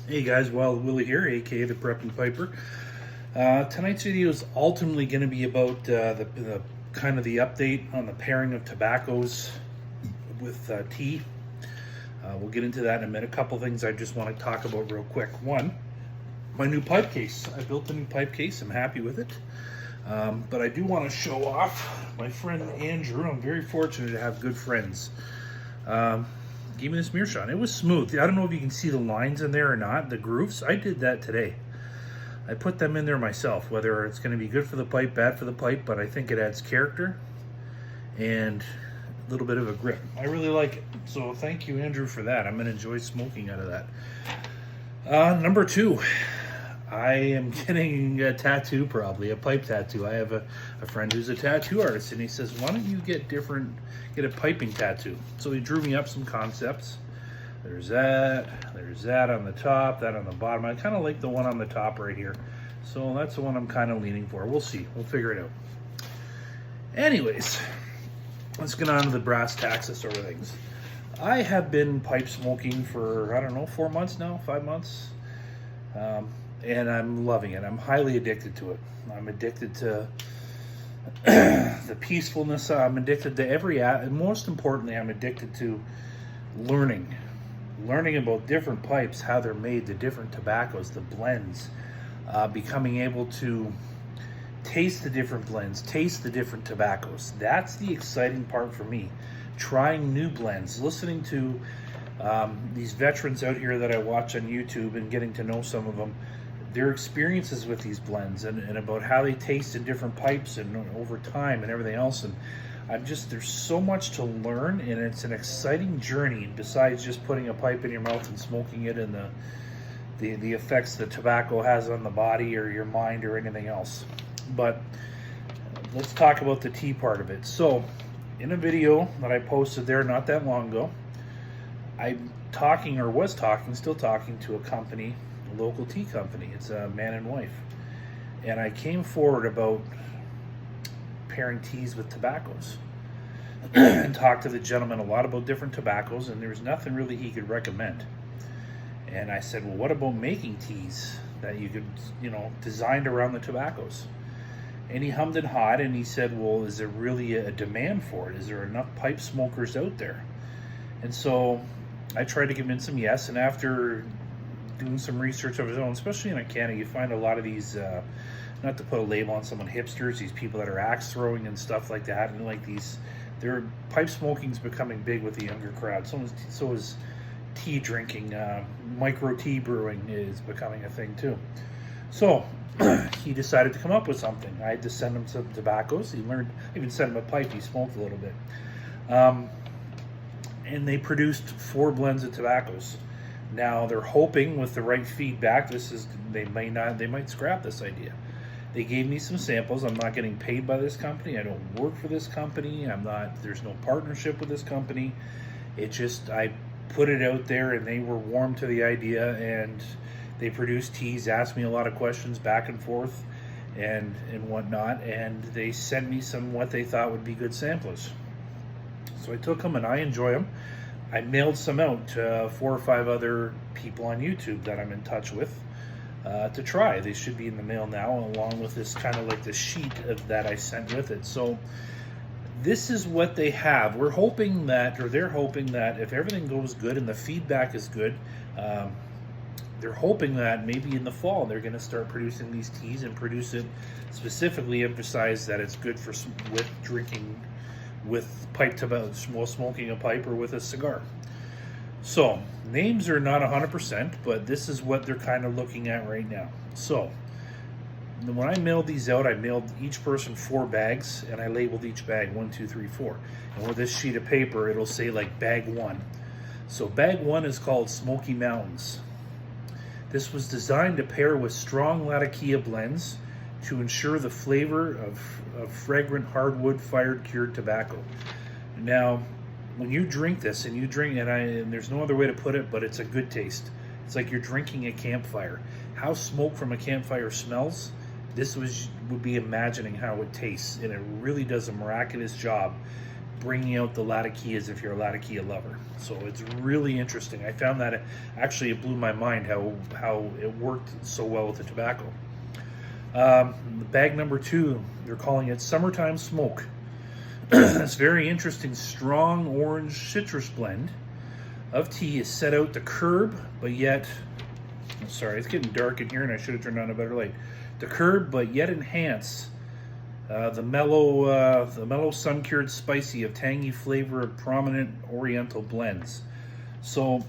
Hey guys, Wild Willie here, aka the Prepping Piper. Tonight's video is ultimately going to be about the kind of the update on the pairing of tobaccos with tea. We'll get into that in a minute. A couple things I just want to talk about real quick. One, my new pipe case. I built a new pipe case. I'm happy with it. But I do want to show off my friend Andrew. I'm very fortunate to have good friends. Gave me this Meerschaum. It was smooth. I don't know if you can see the lines in there or not, the grooves. I did that today. I put them in there myself, whether it's going to be good for the pipe, bad for the pipe, but I think it adds character and a little bit of a grip. I really like it. So thank you, Andrew, for that. I'm going to enjoy smoking out of that. Number two, I am getting a tattoo, probably a pipe tattoo. I have a friend who's a tattoo artist, and he says, why don't you get a piping tattoo? So he drew me up some concepts. There's that on the top, that on the bottom. I kind of like the one on the top right here. So that's the one I'm kind of leaning for. We'll see. We'll figure it out. Anyways, let's get on to the brass tacks of sort of things. I have been pipe smoking for, I don't know, 4 months now, 5 months. And I'm loving it. I'm highly addicted to it. I'm addicted to the peacefulness. I'm addicted to and most importantly, I'm addicted to learning about different pipes, how they're made, the different tobaccos, the blends, becoming able to taste the different blends, taste the different tobaccos. That's the exciting part for me. Trying new blends, listening to these veterans out here that I watch on YouTube and getting to know some of them, their experiences with these blends and about how they taste in different pipes and over time and everything else. And there's so much to learn, and it's an exciting journey besides just putting a pipe in your mouth and smoking it and the effects the tobacco has on the body or your mind or anything else. But let's talk about the tea part of it. So in a video that I posted there not that long ago, I'm still talking to a company, a local tea company. It's a man and wife. And I came forward about pairing teas with tobaccos and talked to the gentleman a lot about different tobaccos, and there was nothing really he could recommend. And I said, well, what about making teas that you could, designed around the tobaccos? And he hummed and hawed, and he said, well, is there really a demand for it? Is there enough pipe smokers out there? And so I tried to convince him yes, and after doing some research of his own, especially in Canada, you find a lot of these, not to put a label on someone, hipsters, these people that are axe throwing and stuff like that, and like their pipe smoking's becoming big with the younger crowd. So is tea drinking, micro tea brewing is becoming a thing too. So he decided to come up with something. I had to send him some tobaccos. I even sent him a pipe. He smoked a little bit. And they produced 4 blends of tobaccos. Now they're hoping with the right feedback, they might scrap this idea. They gave me some samples. I'm not getting paid by this company. I don't work for this company. There's no partnership with this company. I put it out there and they were warm to the idea, and they produced teas, asked me a lot of questions back and forth and whatnot, and they sent me some what they thought would be good samplers. So I took them and I enjoy them. I mailed some out to 4 or 5 other people on YouTube that I'm in touch with to try. They should be in the mail now, along with this kind of like the sheet that I sent with it. So this is what they have. They're hoping that if everything goes good and the feedback is good, they're hoping that maybe in the fall they're going to start producing these teas and produce it specifically, emphasize that it's good with drinking with pipe tobacco while smoking a pipe or with a cigar. So names are not 100%, but this is what they're kind of looking at right now. So when I mailed these out, I mailed each person 4 bags, and I labeled each bag 1, 2, 3, 4. And with this sheet of paper, it'll say like bag 1. So bag 1 is called Smoky Mountains. This was designed to pair with strong Latakia blends to ensure the flavor of fragrant hardwood fired cured tobacco. Now, when you drink this, and there's no other way to put it, but it's a good taste. It's like you're drinking a campfire. How smoke from a campfire smells, would be imagining how it tastes, and it really does a miraculous job bringing out the Latakias if you're a Latakia lover. So it's really interesting. I found that actually it blew my mind how it worked so well with the tobacco. Bag number 2, they're calling it Summertime Smoke. This very interesting strong orange citrus blend of tea is set out to curb, but yet, sorry, it's getting dark in here and I should have turned on a better light. To curb, but yet enhance the mellow sun-cured spicy of tangy flavor of prominent Oriental blends. So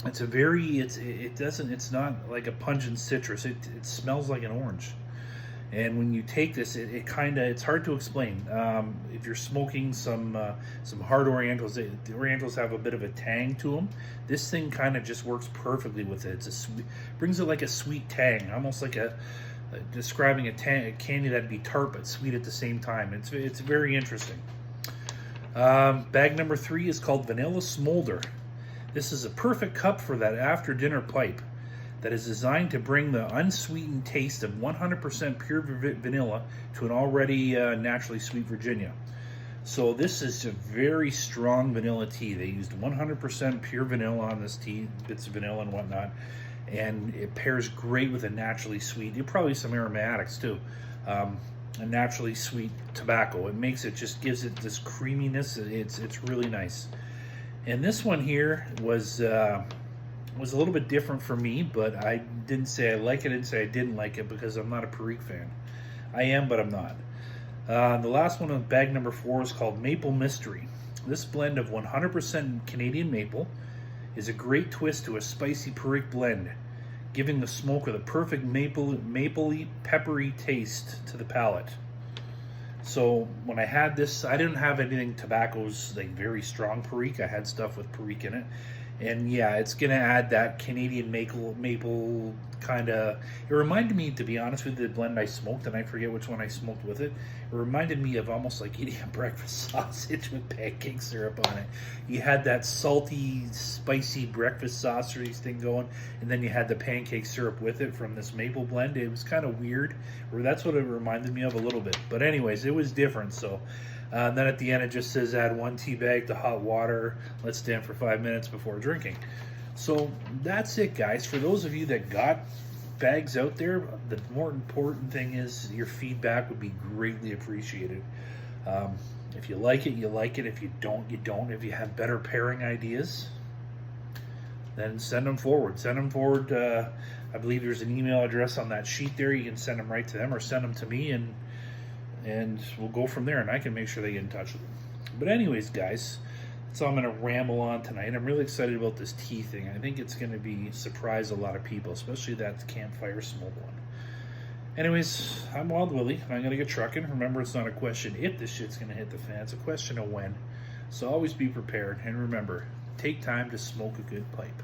it's it's not like a pungent citrus. It smells like an orange. And when you take this, it's hard to explain. If you're smoking some hard Orientals, the Orientals have a bit of a tang to them. This thing kind of just works perfectly with it. Brings it like a sweet tang, almost like describing a candy that'd be tart but sweet at the same time. It's very interesting. Bag number 3 is called Vanilla Smolder. This is a perfect cup for that after dinner pipe that is designed to bring the unsweetened taste of 100% pure vanilla to an already naturally sweet Virginia. So this is a very strong vanilla tea. They used 100% pure vanilla on this tea, bits of vanilla and whatnot, and it pairs great with a naturally sweet, probably some aromatics too, a naturally sweet tobacco. Just gives it this creaminess. It's really nice. And this one here was a little bit different for me, but I didn't say I like it, I didn't say I didn't like it because I'm not a Perique fan. I am, but I'm not. The last one of bag number 4 is called Maple Mystery. This blend of 100% Canadian maple is a great twist to a spicy Perique blend, giving the smoke with a perfect mapley, peppery taste to the palate. So when I had this, I didn't have anything tobaccos like very strong Perique. I had stuff with Perique in it. And yeah, it's going to add that Canadian maple kind of... It reminded me, to be honest with you, the blend I smoked, and I forget which one I smoked with it. It reminded me of almost like eating a breakfast sausage with pancake syrup on it. You had that salty, spicy breakfast sausage thing going, and then you had the pancake syrup with it from this maple blend. It was kind of weird. Or that's what it reminded me of a little bit. But anyways, it was different, so... then at the end it just says add 1 tea bag to hot water, let stand for 5 minutes before drinking. So that's it, guys. For those of you that got bags out there, the more important thing is your feedback would be greatly appreciated. If you like it, you like it. If you don't, you don't. If you have better pairing ideas, then send them forward. I believe there's an email address on that sheet there. You can send them right to them or send them to me, and we'll go from there, and I can make sure they get in touch with them. But anyways, guys, that's all I'm going to ramble on tonight. I'm really excited about this tea thing. I think it's going to surprise a lot of people, especially that campfire smoke one. Anyways, I'm Wild Willie, and I'm going to get trucking. Remember, it's not a question if this shit's going to hit the fan. It's a question of when. So always be prepared, and remember, take time to smoke a good pipe.